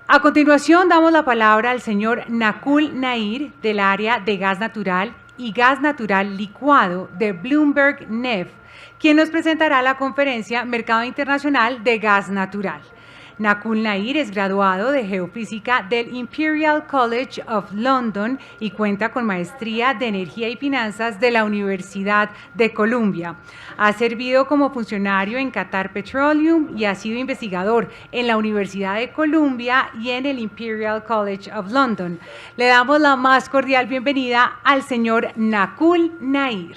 A continuación, damos la palabra al señor Nakul Nair del área de gas natural y gas natural licuado de BloombergNEF, quien nos presentará la conferencia Mercado Internacional de Gas Natural. Nakul Nair es graduado de Geofísica del Imperial College of London y cuenta con maestría de Energía y Finanzas de la Universidad de Columbia. Ha servido como funcionario en Qatar Petroleum y ha sido investigador en la Universidad de Columbia y en el Imperial College of London. Le damos la más cordial bienvenida al señor Nakul Nair.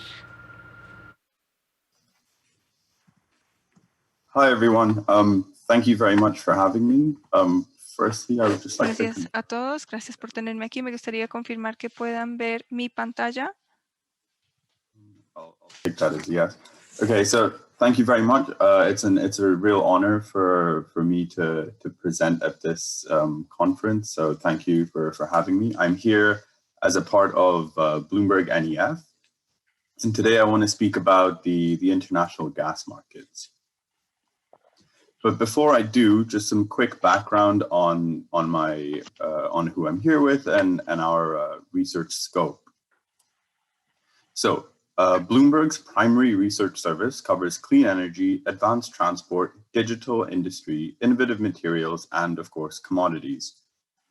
Hi, everyone. Thank you very much for having me. Firstly, I would just like Buenos días a todos. Gracias por tenerme aquí. Me gustaría confirmar que puedan ver mi pantalla. I'll take that as yes. Okay, so thank you very much. It's a real honor for me to present at this conference. So thank you for having me. I'm here as a part of BloombergNEF, and today I want to speak about the international gas markets. But before I do, just some quick background on who I'm here with and our research scope. So Bloomberg's primary research service covers clean energy, advanced transport, digital industry, innovative materials, and of course, commodities.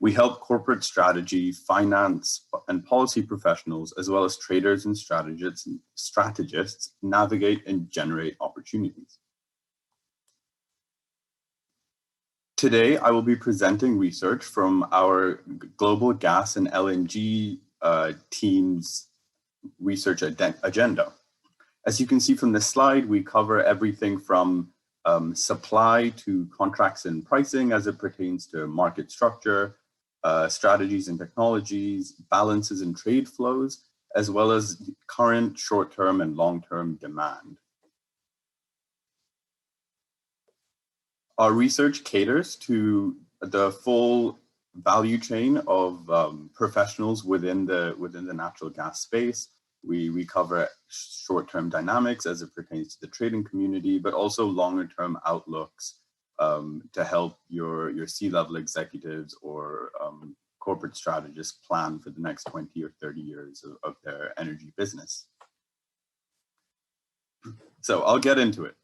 We help corporate strategy, finance, and policy professionals, as well as traders and strategists navigate and generate opportunities. Today, I will be presenting research from our global gas and LNG team's research agenda. As you can see from this slide, we cover everything from supply to contracts and pricing as it pertains to market structure, strategies and technologies, balances and trade flows, as well as current short-term and long-term demand. Our research caters to the full value chain of professionals within the natural gas space. We cover short-term dynamics as it pertains to the trading community, but also longer-term outlooks to help your C-level executives or corporate strategists plan for the next 20 or 30 years of their energy business. So I'll get into it.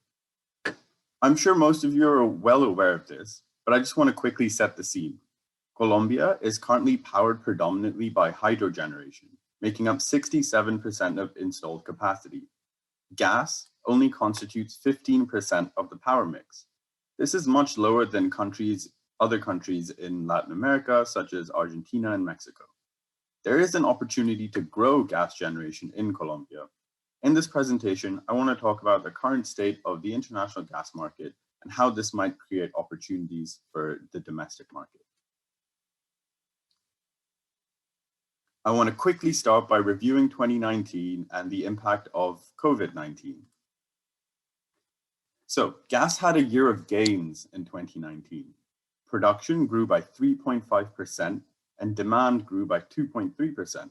I'm sure most of you are well aware of this, but I just want to quickly set the scene. Colombia is currently powered predominantly by hydro generation, making up 67% of installed capacity. Gas only constitutes 15% of the power mix. This is much lower than other countries in Latin America, such as Argentina and Mexico. There is an opportunity to grow gas generation in Colombia. In this presentation, I want to talk about the current state of the international gas market and how this might create opportunities for the domestic market. I want to quickly start by reviewing 2019 and the impact of COVID-19. So gas had a year of gains in 2019. Production grew by 3.5% and demand grew by 2.3%.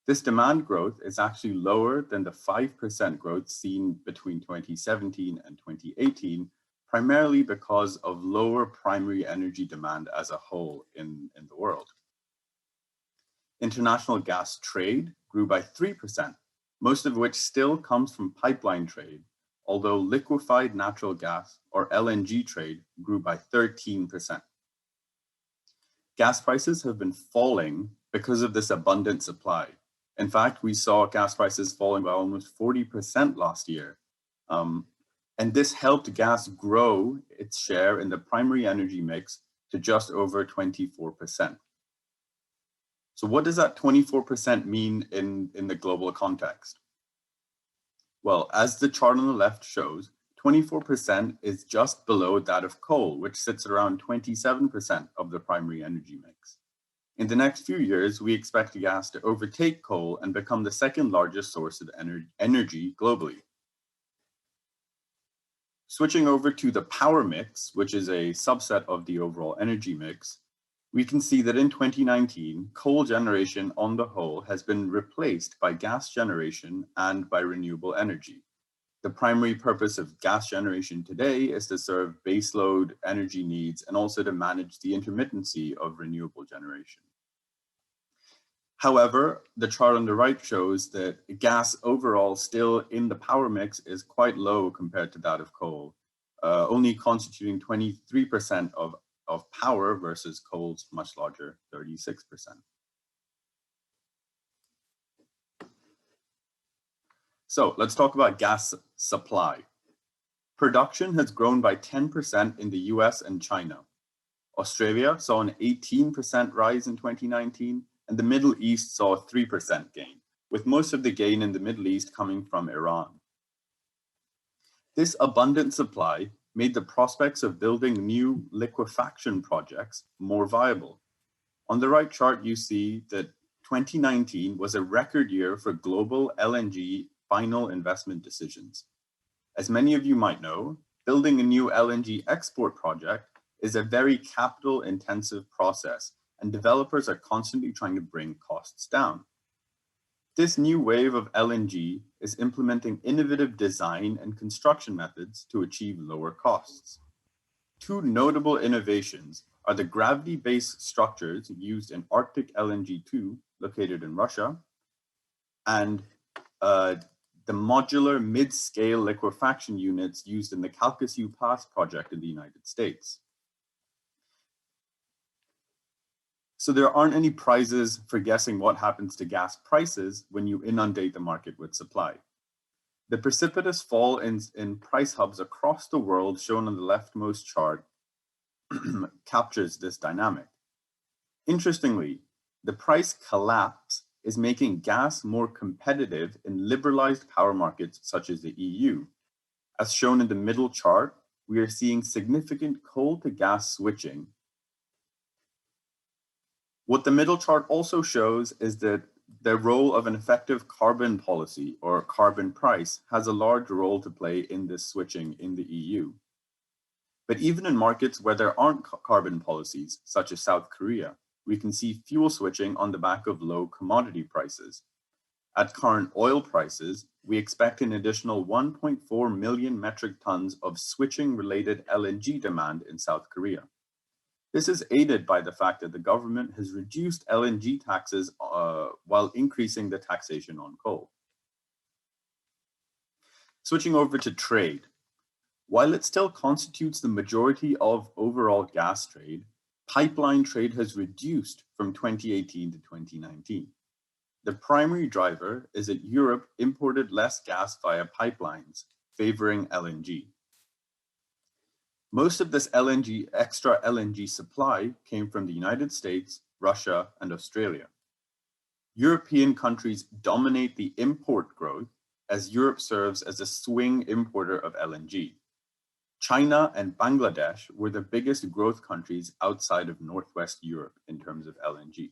This demand growth is actually lower than the 5% growth seen between 2017 and 2018, primarily because of lower primary energy demand as a whole in the world. International gas trade grew by 3%, most of which still comes from pipeline trade, although liquefied natural gas, or LNG trade, grew by 13%. Gas prices have been falling because of this abundant supply. In fact, we saw gas prices falling by almost 40% last year. And this helped gas grow its share in the primary energy mix to just over 24%. So what does that 24% mean in the global context? Well, as the chart on the left shows, 24% is just below that of coal, which sits around 27% of the primary energy mix. In the next few years, we expect gas to overtake coal and become the second largest source of energy globally. Switching over to the power mix, which is a subset of the overall energy mix, we can see that in 2019, coal generation on the whole has been replaced by gas generation and by renewable energy. The primary purpose of gas generation today is to serve baseload energy needs and also to manage the intermittency of renewable generation. However, the chart on the right shows that gas overall still in the power mix is quite low compared to that of coal, only constituting 23% of power versus coal's much larger 36%. So let's talk about gas supply. Production has grown by 10% in the US and China. Australia saw an 18% rise in 2019, and the Middle East saw a 3% gain, with most of the gain in the Middle East coming from Iran. This abundant supply made the prospects of building new liquefaction projects more viable. On the right chart, you see that 2019 was a record year for global LNG final investment decisions. As many of you might know, building a new LNG export project is a very capital-intensive process, and developers are constantly trying to bring costs down. This new wave of LNG is implementing innovative design and construction methods to achieve lower costs. Two notable innovations are the gravity-based structures used in Arctic LNG-2, located in Russia, and the modular mid-scale liquefaction units used in the Calcasieu Pass project in the United States. So there aren't any prizes for guessing what happens to gas prices when you inundate the market with supply. The precipitous fall in price hubs across the world, shown on the leftmost chart, captures this dynamic. Interestingly, the price collapse is making gas more competitive in liberalized power markets such as the EU. As shown in the middle chart, we are seeing significant coal to gas switching. What the middle chart also shows is that the role of an effective carbon policy or carbon price has a large role to play in this switching in the EU. But even in markets where there aren't carbon policies, such as South Korea, we can see fuel switching on the back of low commodity prices. At current oil prices, we expect an additional 1.4 million metric tons of switching-related LNG demand in South Korea. This is aided by the fact that the government has reduced LNG taxes while increasing the taxation on coal. Switching over to trade. While it still constitutes the majority of overall gas trade, pipeline trade has reduced from 2018 to 2019. The primary driver is that Europe imported less gas via pipelines, favoring LNG. Most of this extra LNG supply came from the United States, Russia, and Australia. European countries dominate the import growth as Europe serves as a swing importer of LNG. China and Bangladesh were the biggest growth countries outside of Northwest Europe in terms of LNG.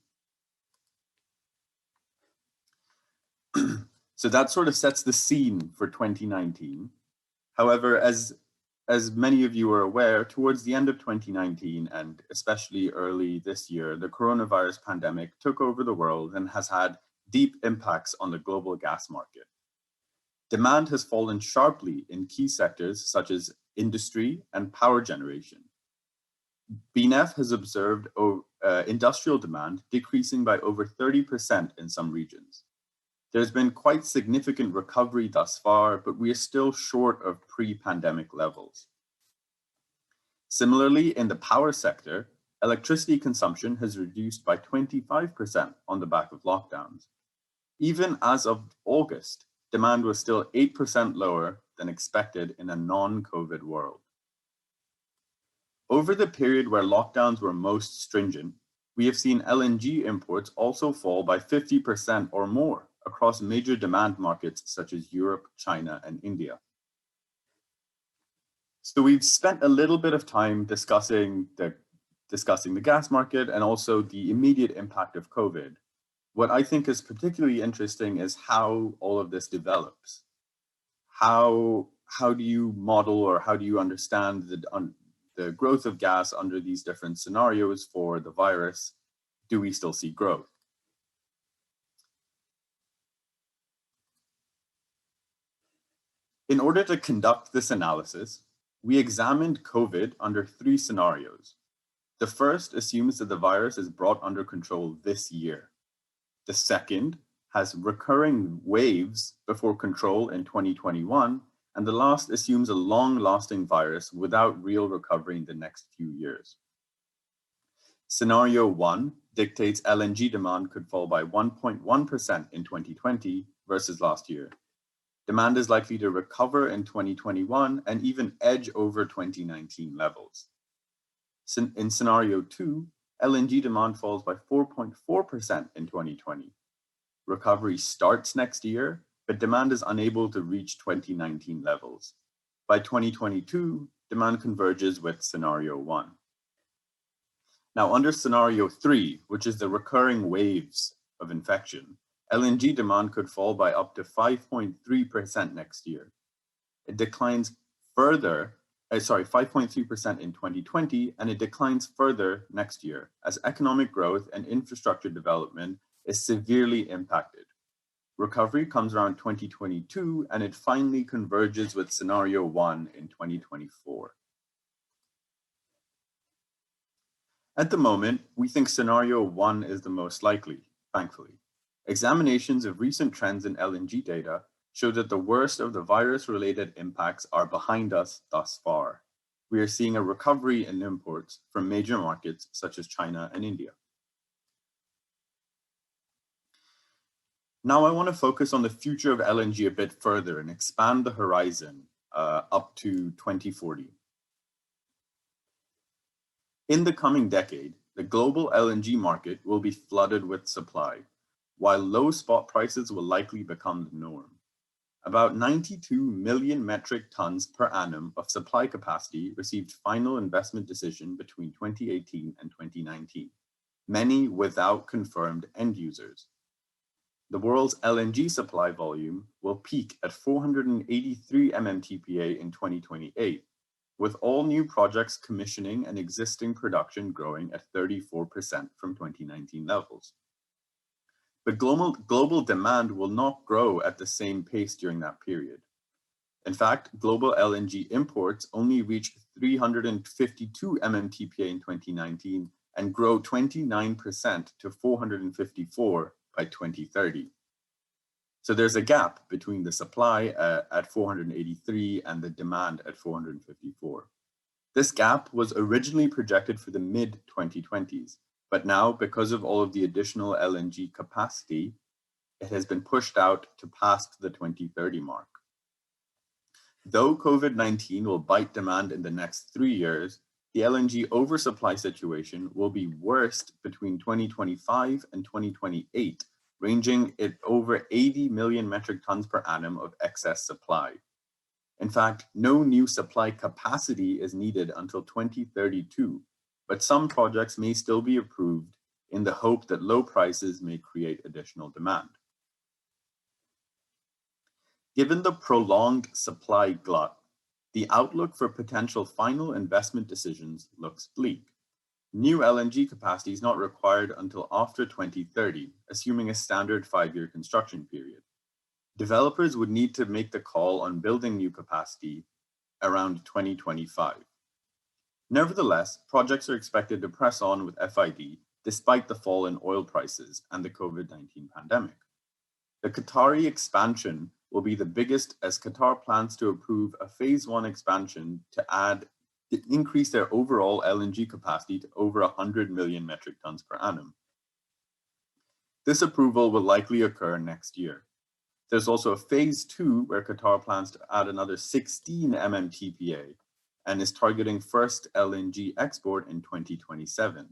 So that sort of sets the scene for 2019. However, as many of you are aware, towards the end of 2019 and especially early this year, the coronavirus pandemic took over the world and has had deep impacts on the global gas market. Demand has fallen sharply in key sectors such as industry and power generation. BNEF has observed industrial demand decreasing by over 30% in some regions. There's been quite significant recovery thus far, but we are still short of pre-pandemic levels. Similarly, in the power sector, electricity consumption has reduced by 25% on the back of lockdowns. Even as of August, demand was still 8% lower than expected in a non-COVID world. Over the period where lockdowns were most stringent, we have seen LNG imports also fall by 50% or more across major demand markets such as Europe, China, and India. So we've spent a little bit of time discussing the gas market and also the immediate impact of COVID. What I think is particularly interesting is how all of this develops. How do you model or how do you understand the growth of gas under these different scenarios for the virus? Do we still see growth? In order to conduct this analysis, we examined COVID under 3 scenarios. The first assumes that the virus is brought under control this year. The second has recurring waves before control in 2021, and the last assumes a long-lasting virus without real recovery in the next few years. Scenario 1 dictates LNG demand could fall by 1.1% in 2020 versus last year. Demand is likely to recover in 2021 and even edge over 2019 levels. In scenario 2, LNG demand falls by 4.4% in 2020. Recovery starts next year, but demand is unable to reach 2019 levels. By 2022, demand converges with scenario 1. Now, under scenario 3, which is the recurring waves of infection, LNG demand could fall by up to 5.3% next year. It declines further, 5.3% in 2020, and it declines further next year as economic growth and infrastructure development is severely impacted. Recovery comes around 2022, and it finally converges with scenario 1 in 2024. At the moment, we think scenario 1 is the most likely, thankfully. Examinations of recent trends in LNG data show that the worst of the virus-related impacts are behind us thus far. We are seeing a recovery in imports from major markets such as China and India. Now I want to focus on the future of LNG a bit further and expand the horizon up to 2040. In the coming decade, the global LNG market will be flooded with supply, while low spot prices will likely become the norm. About 92 million metric tons per annum of supply capacity received final investment decision between 2018 and 2019, many without confirmed end users. The world's LNG supply volume will peak at 483 MMTPA in 2028, with all new projects commissioning and existing production growing at 34% from 2019 levels. But global demand will not grow at the same pace during that period. In fact, global LNG imports only reached 352 MMTPA in 2019 and grow 29% to 454 by 2030. So there's a gap between the supply at 483 and the demand at 454. This gap was originally projected for the mid-2020s, but now, because of all of the additional LNG capacity, it has been pushed out to past the 2030 mark. Though COVID-19 will bite demand in the next 3 years, the LNG oversupply situation will be worst between 2025 and 2028, ranging at over 80 million metric tons per annum of excess supply. In fact, no new supply capacity is needed until 2032, but some projects may still be approved in the hope that low prices may create additional demand. Given the prolonged supply glut, the outlook for potential final investment decisions looks bleak. New LNG capacity is not required until after 2030, assuming a standard 5-year construction period. Developers would need to make the call on building new capacity around 2025. Nevertheless, projects are expected to press on with FID despite the fall in oil prices and the COVID-19 pandemic. The Qatari expansion will be the biggest as Qatar plans to approve a phase 1 expansion to increase their overall LNG capacity to over 100 million metric tons per annum. This approval will likely occur next year. There's also a phase 2 where Qatar plans to add another 16 MMTPA and is targeting first LNG export in 2027.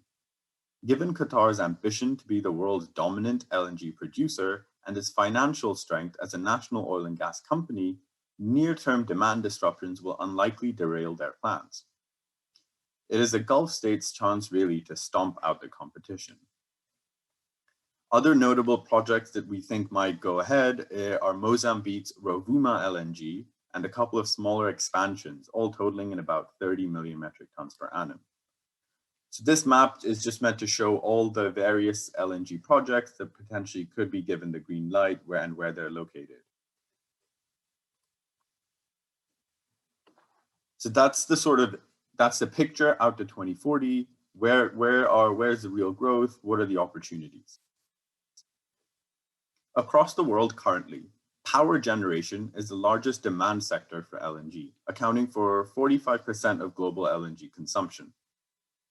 Given Qatar's ambition to be the world's dominant LNG producer and its financial strength as a national oil and gas company, near-term demand disruptions will unlikely derail their plans. It is the Gulf states' chance really to stomp out the competition. Other notable projects that we think might go ahead are Mozambique's Rovuma LNG and a couple of smaller expansions, all totaling in about 30 million metric tons per annum. So this map is just meant to show all the various LNG projects that potentially could be given the green light where they're located. So that's the picture out to 2040. Where's the real growth? What are the opportunities? Across the world currently, power generation is the largest demand sector for LNG, accounting for 45% of global LNG consumption.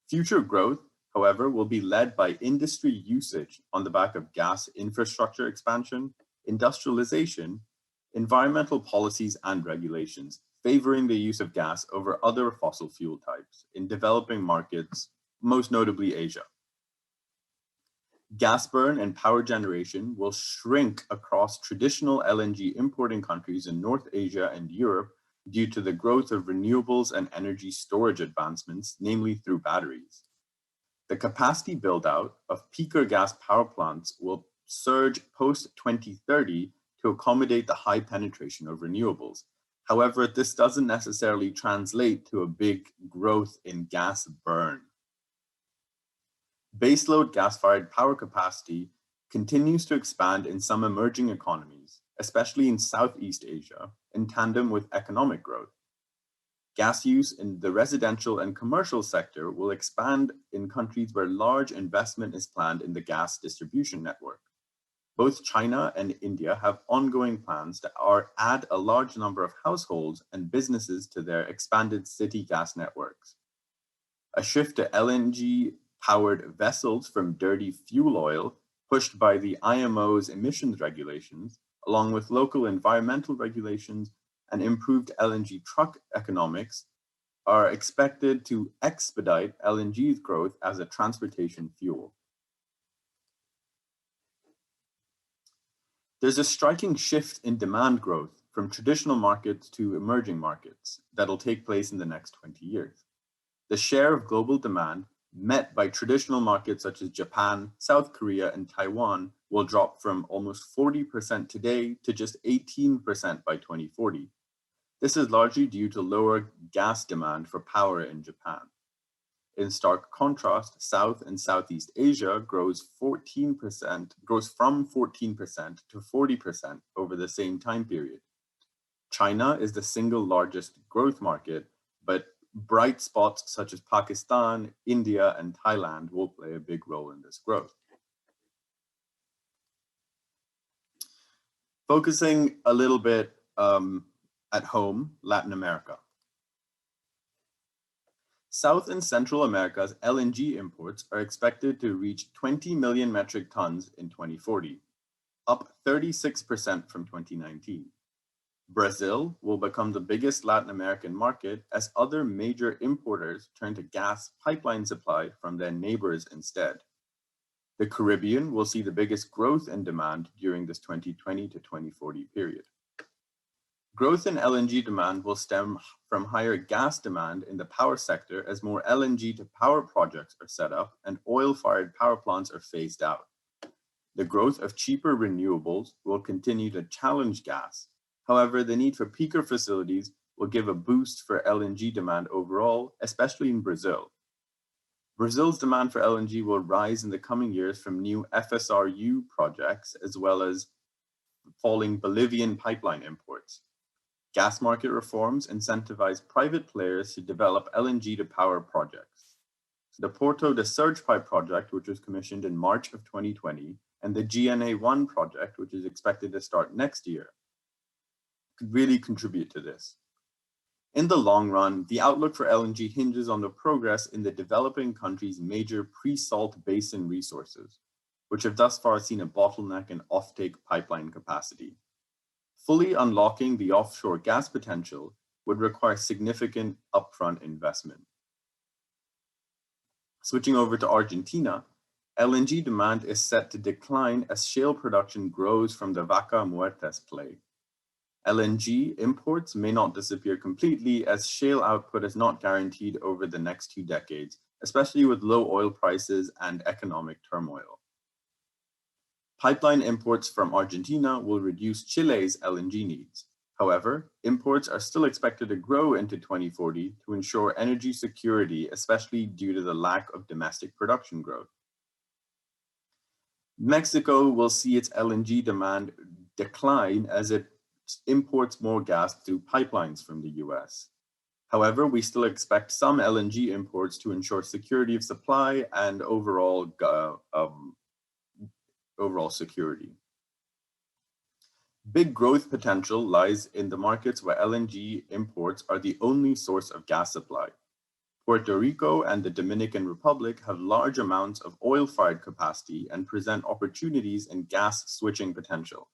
Future growth, however, will be led by industry usage on the back of gas infrastructure expansion, industrialization, environmental policies and regulations, favoring the use of gas over other fossil fuel types in developing markets, most notably Asia. Gas burn and power generation will shrink across traditional LNG importing countries in North Asia and Europe due to the growth of renewables and energy storage advancements, namely through batteries. The capacity build-out of peaker gas power plants will surge post-2030 to accommodate the high penetration of renewables. However, this doesn't necessarily translate to a big growth in gas burn. Baseload gas-fired power capacity continues to expand in some emerging economies, especially in Southeast Asia, in tandem with economic growth. Gas use in the residential and commercial sector will expand in countries where large investment is planned in the gas distribution network. Both China and India have ongoing plans to add a large number of households and businesses to their expanded city gas networks. A shift to LNG-powered vessels from dirty fuel oil, pushed by the IMO's emissions regulations, along with local environmental regulations and improved LNG truck economics, are expected to expedite LNG's growth as a transportation fuel. There's a striking shift in demand growth from traditional markets to emerging markets that'll take place in the next 20 years. The share of global demand met by traditional markets such as Japan, South Korea, and Taiwan will drop from almost 40% today to just 18% by 2040. This is largely due to lower gas demand for power in Japan. In stark contrast, South and Southeast Asia grows from 14% to 40% over the same time period. China is the single largest growth market, but bright spots such as Pakistan, India, and Thailand will play a big role in this growth. Focusing a little bit at home, Latin America. South and Central America's LNG imports are expected to reach 20 million metric tons in 2040, up 36% from 2019. Brazil will become the biggest Latin American market as other major importers turn to gas pipeline supply from their neighbors instead. The Caribbean will see the biggest growth in demand during this 2020 to 2040 period. Growth in LNG demand will stem from higher gas demand in the power sector as more LNG to power projects are set up and oil-fired power plants are phased out. The growth of cheaper renewables will continue to challenge gas. However, the need for peaker facilities will give a boost for LNG demand overall, especially in Brazil. Brazil's demand for LNG will rise in the coming years from new FSRU projects as well as falling Bolivian pipeline imports. Gas market reforms incentivize private players to develop LNG to power projects. The Porto de Sergipe project, which was commissioned in March of 2020, and the GNA1 project, which is expected to start next year, could really contribute to this. In the long run, the outlook for LNG hinges on the progress in the developing countries' major pre-salt basin resources, which have thus far seen a bottleneck in offtake pipeline capacity. Fully unlocking the offshore gas potential would require significant upfront investment. Switching over to Argentina, LNG demand is set to decline as shale production grows from the Vaca Muertas play. LNG imports may not disappear completely as shale output is not guaranteed over the next 2 decades, especially with low oil prices and economic turmoil. Pipeline imports from Argentina will reduce Chile's LNG needs. However, imports are still expected to grow into 2040 to ensure energy security, especially due to the lack of domestic production growth. Mexico will see its LNG demand decline as it imports more gas through pipelines from the US. However, we still expect some LNG imports to ensure security of supply and overall security. Big growth potential lies in the markets where LNG imports are the only source of gas supply. Puerto Rico and the Dominican Republic have large amounts of oil-fired capacity and present opportunities in gas switching potential.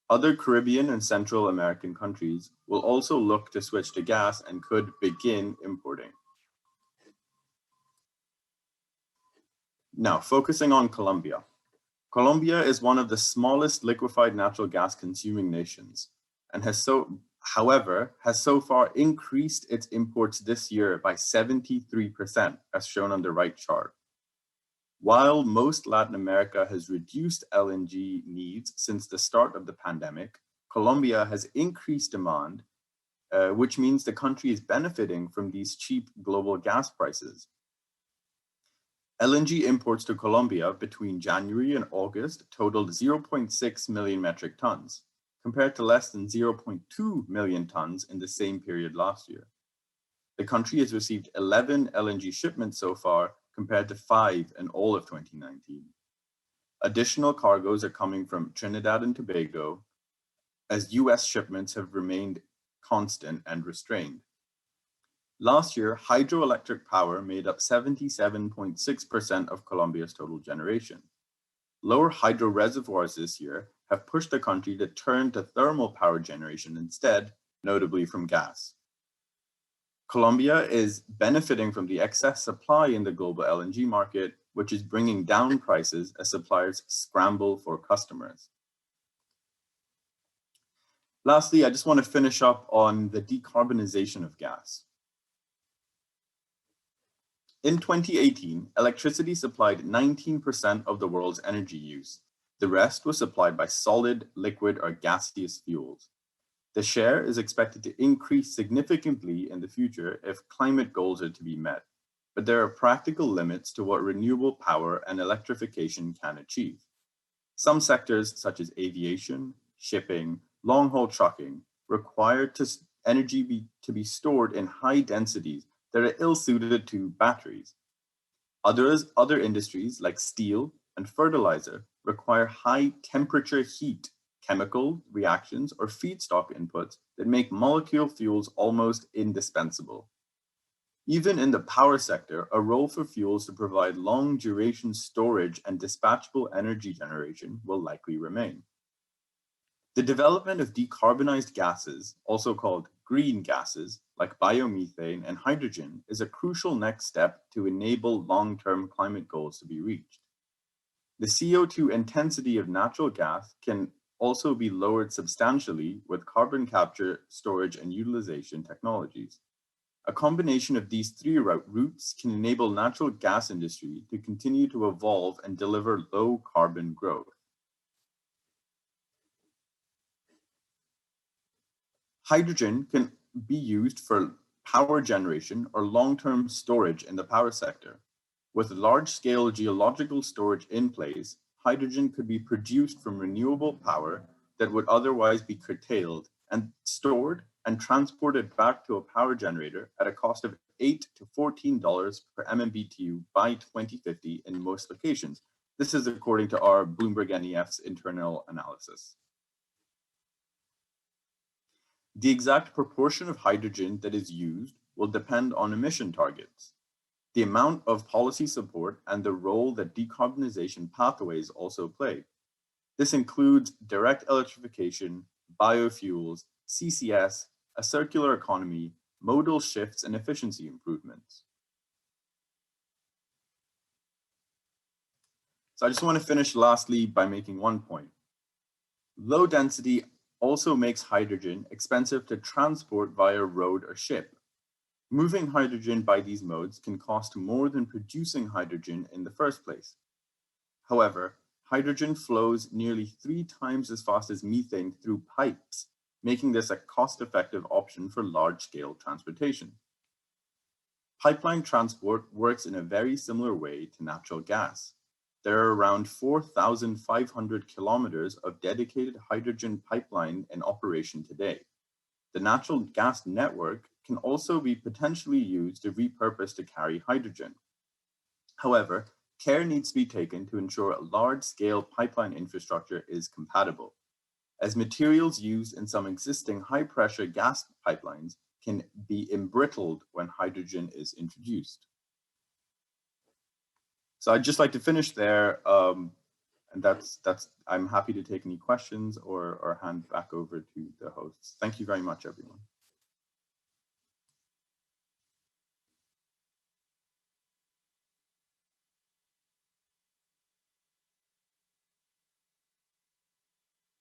Other Caribbean and Central American countries will also look to switch to gas and could begin importing. Now, focusing on Colombia. Colombia is one of the smallest liquefied natural gas consuming nations and has so far increased its imports this year by 73%, as shown on the right chart. While most Latin America has reduced LNG needs since the start of the pandemic, Colombia has increased demand, which means the country is benefiting from these cheap global gas prices. LNG imports to Colombia between January and August totaled 0.6 million metric tons, compared to less than 0.2 million tons in the same period last year. The country has received 11 LNG shipments so far, compared to 5 in all of 2019. Additional cargoes are coming from Trinidad and Tobago, as US shipments have remained constant and restrained. Last year, hydroelectric power made up 77.6% of Colombia's total generation. Lower hydro reservoirs this year have pushed the country to turn to thermal power generation instead, notably from gas. Colombia is benefiting from the excess supply in the global LNG market, which is bringing down prices as suppliers scramble for customers. Lastly, I just want to finish up on the decarbonization of gas. In 2018, electricity supplied 19% of the world's energy use. The rest was supplied by solid, liquid, or gaseous fuels. The share is expected to increase significantly in the future if climate goals are to be met, but there are practical limits to what renewable power and electrification can achieve. Some sectors, such as aviation, shipping, long-haul trucking, require energy to be stored in high densities that are ill-suited to batteries. Other industries like steel and fertilizer require high temperature heat, chemical reactions, or feedstock inputs that make molecule fuels almost indispensable. Even in the power sector, a role for fuels to provide long duration storage and dispatchable energy generation will likely remain. The development of decarbonized gases, also called green gases, like biomethane and hydrogen, is a crucial next step to enable long-term climate goals to be reached. The CO2 intensity of natural gas can also be lowered substantially with carbon capture, storage, and utilization technologies. A combination of these three routes can enable natural gas industry to continue to evolve and deliver low carbon growth. Hydrogen can be used for power generation or long-term storage in the power sector. With large-scale geological storage in place, hydrogen could be produced from renewable power that would otherwise be curtailed and stored and transported back to a power generator at a cost of $8 to $14 per MMBTU by 2050 in most locations. This is according to our BloombergNEF's internal analysis. The exact proportion of hydrogen that is used will depend on emission targets, the amount of policy support, and the role that decarbonization pathways also play. This includes direct electrification, biofuels, CCS, a circular economy, modal shifts, and efficiency improvements. So I just want to finish lastly by making one point. Low density also makes hydrogen expensive to transport via road or ship. Moving hydrogen by these modes can cost more than producing hydrogen in the first place. However, hydrogen flows nearly 3 times as fast as methane through pipes, making this a cost-effective option for large-scale transportation. Pipeline transport works in a very similar way to natural gas. There are around 4,500 kilometers of dedicated hydrogen pipeline in operation today. The natural gas network can also be potentially used to repurpose to carry hydrogen. However, care needs to be taken to ensure a large-scale pipeline infrastructure is compatible, as materials used in some existing high-pressure gas pipelines can be embrittled when hydrogen is introduced. So I'd just like to finish there, and I'm happy to take any questions or hand back over to the hosts. Thank you very much, everyone.